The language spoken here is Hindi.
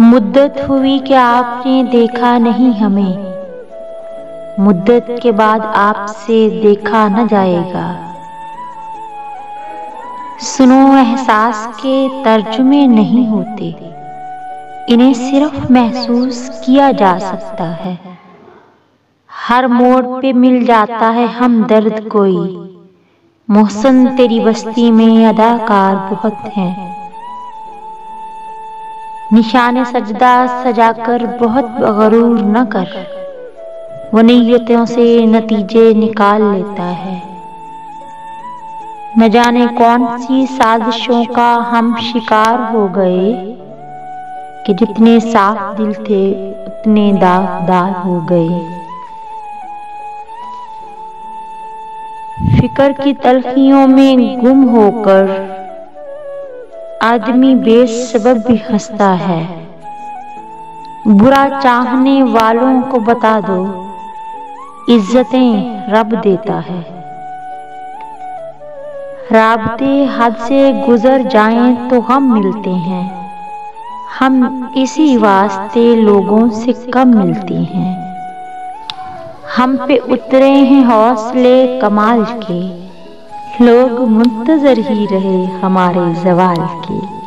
मुद्दत हुई कि आपने देखा नहीं हमें, मुद्दत के बाद आपसे देखा न जाएगा। सुनो, एहसास के तर्जुमे नहीं होते, इन्हें सिर्फ महसूस किया जा सकता है। हर मोड़ पे मिल जाता है हम दर्द कोई, मोहसन तेरी बस्ती में अदाकार बहुत हैं। निशाने सजदा सजाकर बहुत गरूर न कर, वो नीयतों से नतीजे निकाल लेता है। न जाने कौन सी साजिशों का हम शिकार हो गए कि जितने साफ दिल थे उतने दागदार हो गए। फिक्र की तलखियों में गुम होकर आदमी बेसबब भी हंसता है। बुरा चाहने वालों को बता दो, इज्जतें रब देता है। राबते हद से गुजर जाएं तो हम मिलते हैं, हम इसी वास्ते लोगों से कम मिलती हैं। हम पे उतरे हैं हौसले कमाल के, लोग मुंतजर ही रहे हमारे ज़वाल के।